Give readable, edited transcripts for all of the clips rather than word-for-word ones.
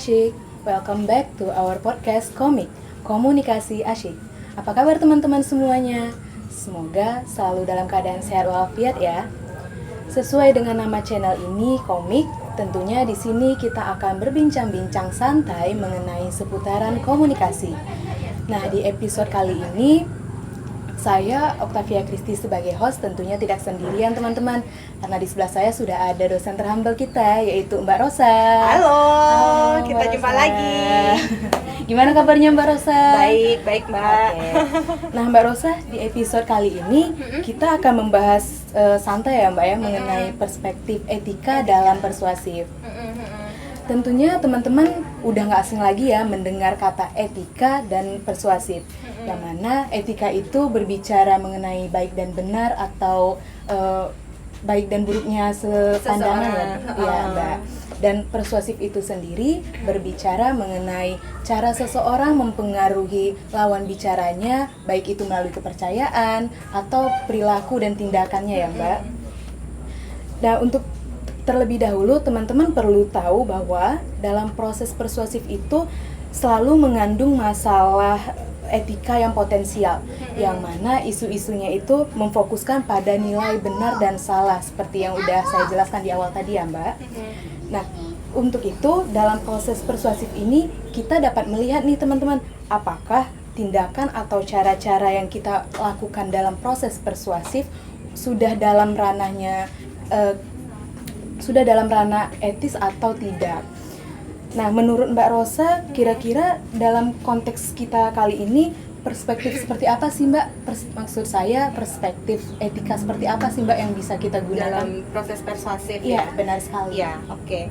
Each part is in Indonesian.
asyik, welcome back to our podcast Komik, Komunikasi Asyik. Apa kabar teman-teman semuanya? Semoga selalu dalam keadaan sehat walafiat ya. Sesuai dengan nama channel ini, Komik, tentunya di sini kita akan berbincang-bincang santai mengenai seputaran komunikasi. Nah, di episode kali ini saya, Octavia Christy sebagai host, tentunya tidak sendirian teman-teman. Karena di sebelah saya sudah ada dosen terhumble kita, yaitu Mbak Rosa. Halo, kita Mbak jumpa Rosa. lagi. Gimana kabarnya Mbak Rosa? Baik Mbak. Oke. Nah Mbak Rosa, di episode kali ini kita akan membahas santai ya Mbak ya, mengenai perspektif etika dalam persuasif. Tentunya teman-teman udah gak asing lagi ya mendengar kata etika dan persuasif. Yang mana etika itu berbicara mengenai baik dan benar atau baik dan buruknya sepandangan ya Mbak. Dan persuasif itu sendiri berbicara mengenai cara seseorang mempengaruhi lawan bicaranya, baik itu melalui kepercayaan atau perilaku dan tindakannya ya Mbak. Nah untuk terlebih dahulu teman-teman perlu tahu bahwa dalam proses persuasif itu selalu mengandung masalah etika yang potensial, yang mana isu-isunya itu memfokuskan pada nilai benar dan salah seperti yang udah saya jelaskan di awal tadi ya Mbak. Nah untuk itu dalam proses persuasif ini kita dapat melihat nih teman-teman, apakah tindakan atau cara-cara yang kita lakukan dalam proses persuasif sudah dalam ranahnya ranah etis atau tidak. Nah, menurut Mbak Rosa, kira-kira dalam konteks kita kali ini perspektif seperti apa sih Mbak? Maksud saya perspektif etika seperti apa sih Mbak yang bisa kita gunakan Dalam proses persuasif Iya, benar sekali. Ya, oke.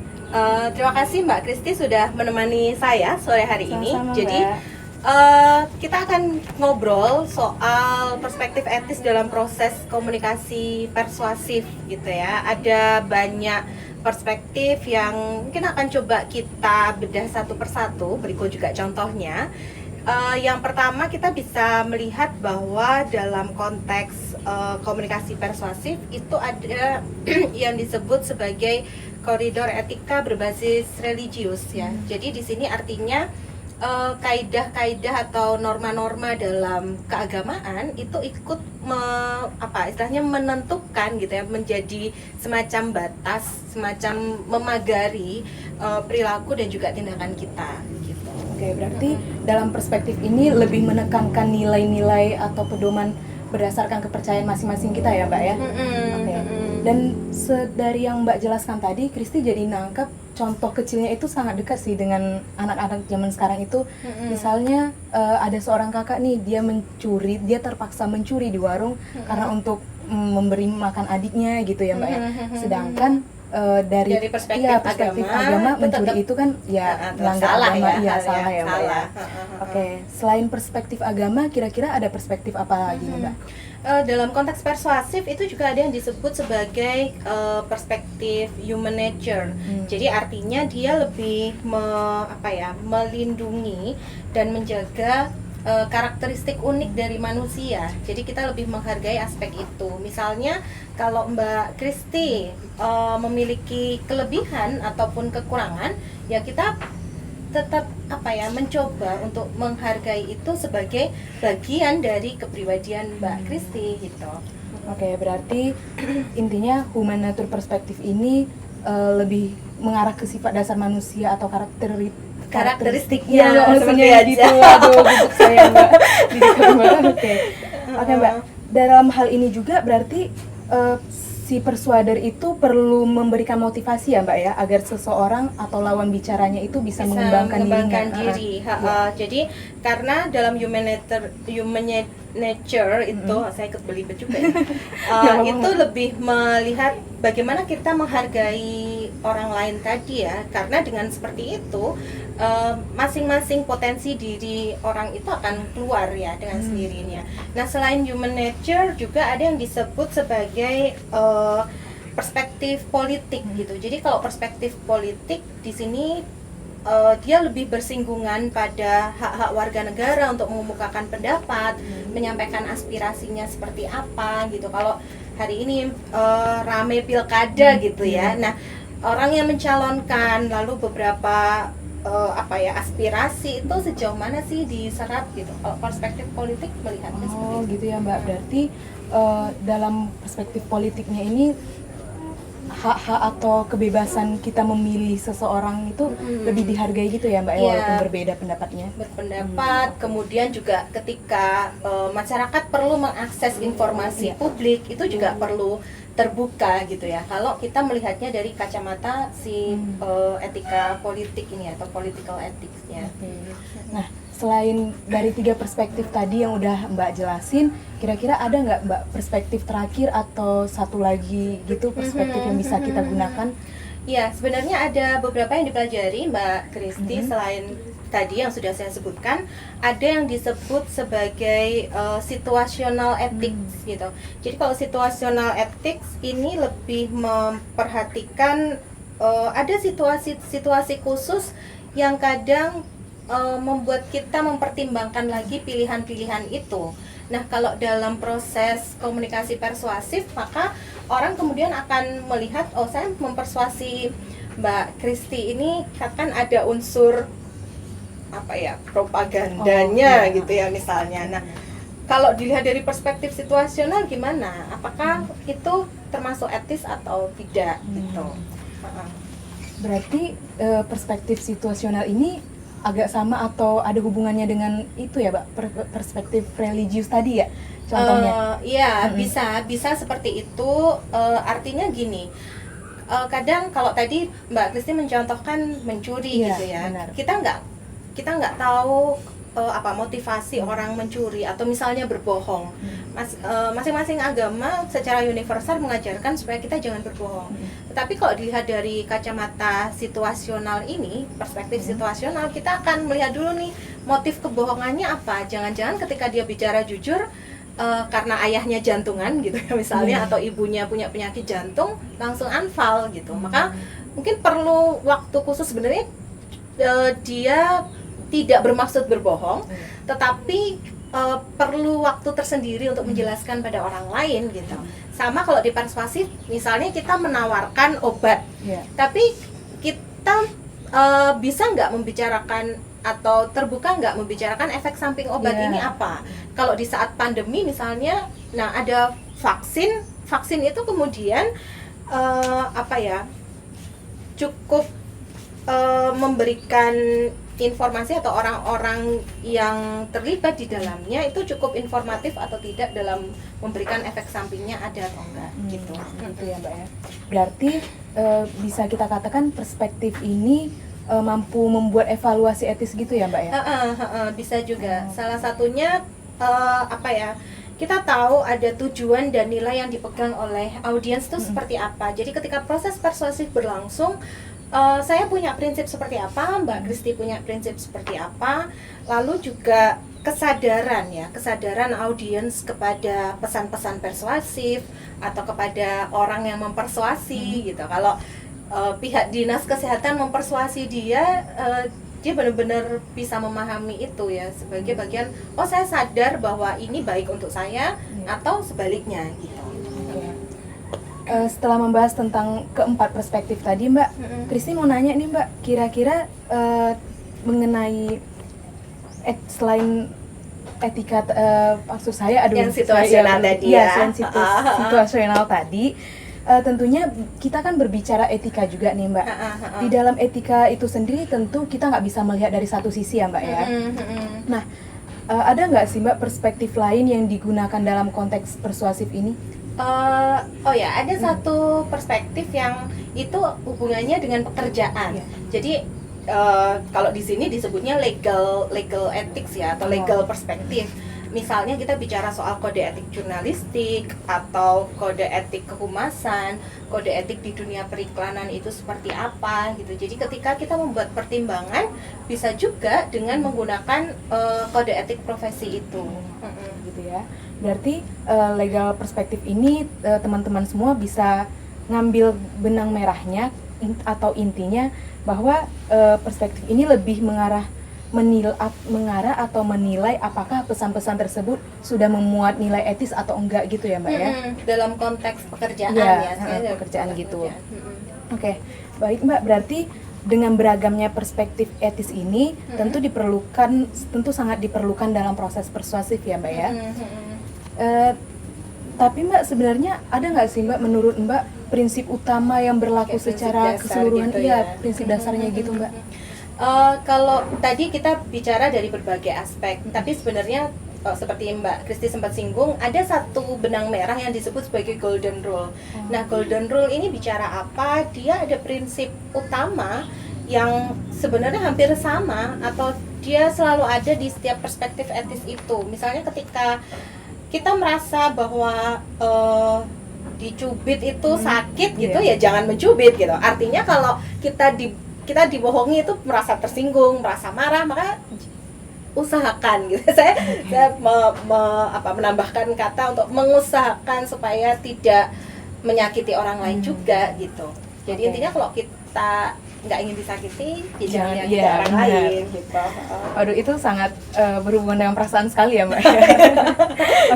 Terima kasih Mbak Christy sudah menemani saya sore hari ini. Sama-sama, Jadi Mbak. kita akan ngobrol soal perspektif etis dalam proses komunikasi persuasif gitu ya. Ada banyak perspektif yang mungkin akan coba kita bedah satu persatu, berikut juga contohnya. Yang pertama kita bisa melihat bahwa dalam konteks komunikasi persuasif itu ada yang disebut sebagai koridor etika berbasis religius ya. Jadi di sini artinya kaidah-kaidah atau norma-norma dalam keagamaan itu ikut istilahnya menentukan gitu ya, menjadi semacam batas, semacam memagari perilaku dan juga tindakan kita gitu. Oke, berarti dalam perspektif ini lebih menekankan nilai-nilai atau pedoman berdasarkan kepercayaan masing-masing kita ya Mbak ya. Oke. Dan dari yang Mbak jelaskan tadi, Christy jadi nangkep contoh kecilnya itu sangat dekat sih dengan anak-anak zaman sekarang itu. Misalnya ada seorang kakak nih, dia terpaksa mencuri di warung karena untuk memberi makan adiknya gitu ya Mbak ya. Sedangkan dari perspektif agama mencuri itu kan ya melanggar agama, ya salah ya Mbak ya. Oke, selain perspektif agama, kira-kira ada perspektif apa lagi nih Mbak? Dalam konteks persuasif itu juga ada yang disebut sebagai perspektif human nature. Jadi artinya dia lebih melindungi dan menjaga karakteristik unik dari manusia. Jadi kita lebih menghargai aspek itu. Misalnya kalau Mbak Christy memiliki kelebihan ataupun kekurangan, ya kita tetap mencoba untuk menghargai itu sebagai bagian dari kepribadian Mbak Christy gitu. Oke, berarti intinya human nature perspektif ini lebih mengarah ke sifat dasar manusia atau karakteristiknya seperti gitu. Aduh, gugup saya Mbak. Oke Mbak, dalam hal ini juga berarti si persuader itu perlu memberikan motivasi ya Mbak ya, agar seseorang atau lawan bicaranya itu bisa mengembangkan diri. Jadi karena dalam human nature itu saya ikut belibet juga ya. Itu lebih melihat bagaimana kita menghargai orang lain tadi ya, karena dengan seperti itu masing-masing potensi diri orang itu akan keluar ya dengan sendirinya. Nah selain human nature juga ada yang disebut sebagai perspektif politik gitu. Jadi kalau perspektif politik di sini dia lebih bersinggungan pada hak-hak warga negara untuk mengemukakan pendapat, menyampaikan aspirasinya seperti apa gitu. Kalau hari ini rame pilkada gitu ya. Nah, orang yang mencalonkan lalu beberapa aspirasi itu sejauh mana sih diserap gitu. Kalau perspektif politik melihatnya seperti itu. Gitu ya Mbak. Berarti dalam perspektif politiknya ini hak-hak atau kebebasan kita memilih seseorang itu lebih dihargai gitu ya Mbak, walaupun berbeda pendapatnya. Berpendapat, kemudian juga ketika masyarakat perlu mengakses informasi publik itu juga perlu terbuka gitu ya. Kalau kita melihatnya dari kacamata si etika politik ini atau political ethics-nya. Nah, selain dari 3 perspektif tadi yang udah Mbak jelasin, kira-kira ada nggak Mbak perspektif terakhir atau satu lagi gitu perspektif yang bisa kita gunakan? Ya, sebenarnya ada beberapa yang dipelajari Mbak Kristi. Selain tadi yang sudah saya sebutkan, ada yang disebut sebagai situational ethics gitu. Jadi kalau situational ethics ini lebih memperhatikan ada situasi-situasi khusus yang kadang membuat kita mempertimbangkan lagi pilihan-pilihan itu. Nah, kalau dalam proses komunikasi persuasif, maka orang kemudian akan melihat, oh saya mempersuasi Mbak Kristi ini kan ada unsur propagandanya gitu ya misalnya. Nah, kalau dilihat dari perspektif situasional gimana? Apakah itu termasuk etis atau tidak gitu? Berarti perspektif situasional ini agak sama atau ada hubungannya dengan itu ya Mbak, perspektif religius tadi ya contohnya? Bisa seperti itu. Artinya gini, kadang kalau tadi Mbak Kristi mencontohkan mencuri gitu ya, benar. kita nggak tahu motivasi orang mencuri atau misalnya berbohong. Masing-masing agama secara universal mengajarkan supaya kita jangan berbohong. Tetapi kalau dilihat dari kacamata situasional ini, perspektif situasional, kita akan melihat dulu nih motif kebohongannya apa. Jangan-jangan ketika dia bicara jujur karena ayahnya jantungan gitu ya misalnya, atau ibunya punya penyakit jantung langsung anfal gitu. Maka mungkin perlu waktu khusus sebenarnya dia tidak bermaksud berbohong, tetapi perlu waktu tersendiri untuk menjelaskan pada orang lain gitu. Sama kalau di persuasif, misalnya kita menawarkan obat, tapi kita bisa nggak membicarakan atau terbuka nggak membicarakan efek samping obat ini apa? Kalau di saat pandemi misalnya, nah ada vaksin itu kemudian cukup memberikan informasi atau orang-orang yang terlibat di dalamnya itu cukup informatif atau tidak dalam memberikan efek sampingnya ada atau enggak gitu. Gitu ya Mbak ya. Berarti bisa kita katakan perspektif ini mampu membuat evaluasi etis gitu ya Mbak ya? Bisa juga. Salah satunya kita tahu ada tujuan dan nilai yang dipegang oleh audiens itu seperti apa. Jadi ketika proses persuasif berlangsung, saya punya prinsip seperti apa, Mbak Kristi punya prinsip seperti apa, lalu juga kesadaran audiens kepada pesan-pesan persuasif atau kepada orang yang mempersuasi gitu. Kalau pihak dinas kesehatan mempersuasi dia benar-benar bisa memahami itu ya sebagai bagian, oh saya sadar bahwa ini baik untuk saya atau sebaliknya gitu. Setelah membahas tentang keempat perspektif tadi Mbak, Kristi mau nanya nih Mbak, kira-kira mengenai selain etika, maksud saya yang situasional tadi situasional tadi, tentunya kita kan berbicara etika juga nih Mbak. Di dalam etika itu sendiri tentu kita nggak bisa melihat dari satu sisi ya Mbak ya. Nah, ada nggak sih Mbak perspektif lain yang digunakan dalam konteks persuasif ini? Ada satu perspektif yang itu hubungannya dengan pekerjaan. Jadi kalau di sini disebutnya legal ethics ya, atau legal perspektif. Misalnya kita bicara soal kode etik jurnalistik atau kode etik kehumasan, kode etik di dunia periklanan itu seperti apa gitu. Jadi ketika kita membuat pertimbangan, bisa juga dengan menggunakan kode etik profesi itu. Gitu ya. Berarti legal perspektif ini teman-teman semua bisa ngambil benang merahnya atau intinya bahwa perspektif ini lebih mengarah atau menilai apakah pesan-pesan tersebut sudah memuat nilai etis atau enggak gitu ya Mbak ya? Dalam konteks pekerjaan pekerjaan gitu. Oke, baik Mbak, berarti dengan beragamnya perspektif etis ini tentu sangat diperlukan dalam proses persuasif ya Mbak ya. Tapi Mbak sebenarnya ada nggak sih Mbak menurut Mbak prinsip utama yang berlaku secara keseluruhan gitu prinsip dasarnya gitu Mbak? Kalau tadi kita bicara dari berbagai aspek, tapi sebenarnya seperti Mbak Kristi sempat singgung, ada satu benang merah yang disebut sebagai golden rule. Nah, golden rule ini bicara apa? Dia ada prinsip utama yang sebenarnya hampir sama atau dia selalu ada di setiap perspektif etis itu. Misalnya ketika kita merasa bahwa dicubit itu sakit gitu, ya jangan mencubit gitu. Artinya kalau kita dibohongi itu merasa tersinggung, merasa marah, maka usahakan gitu. Saya menambahkan kata untuk mengusahakan supaya tidak menyakiti orang lain juga gitu. Jadi intinya kalau kita nggak ingin disakiti, jangan menyakiti orang lain gitu. Aduh, itu sangat berhubungan dengan perasaan sekali ya Mbak.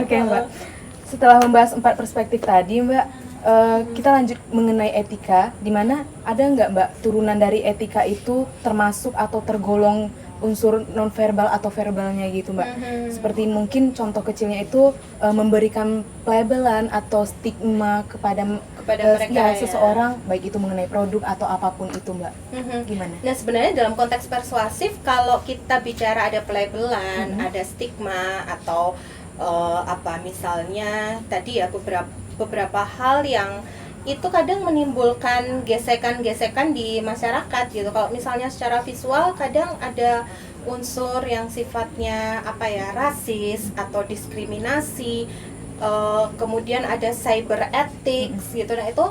Oke Mbak, setelah membahas 4 perspektif tadi Mbak, kita lanjut mengenai etika, di mana ada nggak Mbak turunan dari etika itu termasuk atau tergolong unsur nonverbal atau verbalnya gitu Mbak. Seperti mungkin contoh kecilnya itu memberikan pelabelan atau stigma kepada mereka seseorang, baik itu mengenai produk atau apapun itu Mbak. Gimana? Nah sebenarnya dalam konteks persuasif, kalau kita bicara ada pelabelan, ada stigma atau misalnya tadi ya beberapa hal yang itu kadang menimbulkan gesekan-gesekan di masyarakat gitu. Kalau misalnya secara visual kadang ada unsur yang sifatnya rasis atau diskriminasi, kemudian ada cyber ethics gitu. Nah itu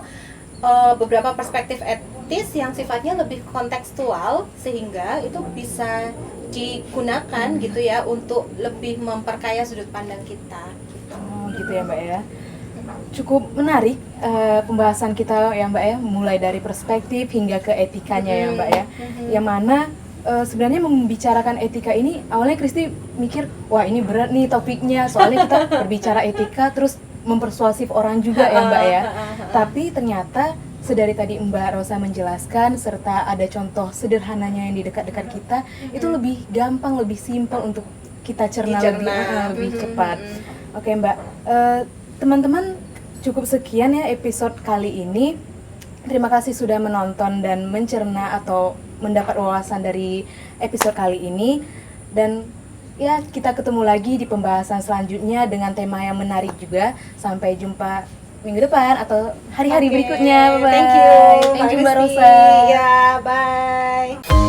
beberapa perspektif etis yang sifatnya lebih kontekstual sehingga itu bisa digunakan gitu ya untuk lebih memperkaya sudut pandang kita. Oh gitu ya Mbak ya. Cukup menarik pembahasan kita ya Mbak ya, mulai dari perspektif hingga ke etikanya ya Mbak ya. Yang mana sebenarnya membicarakan etika ini awalnya Kristi mikir, wah ini berat nih topiknya, soalnya kita berbicara etika terus mempersuasif orang juga ya Mbak ya. Tapi ternyata sedari tadi Mbak Rosa menjelaskan serta ada contoh sederhananya yang di dekat-dekat kita, itu lebih gampang, lebih simpel untuk kita cerna lebih cepat. Oke Mbak, teman-teman, cukup sekian ya episode kali ini. Terima kasih sudah menonton dan mencerna atau mendapat wawasan dari episode kali ini. Dan ya, kita ketemu lagi di pembahasan selanjutnya dengan tema yang menarik juga. Sampai jumpa minggu depan atau hari-hari berikutnya. Bye-bye. Thank you Mbak Rosa. Ya, bye.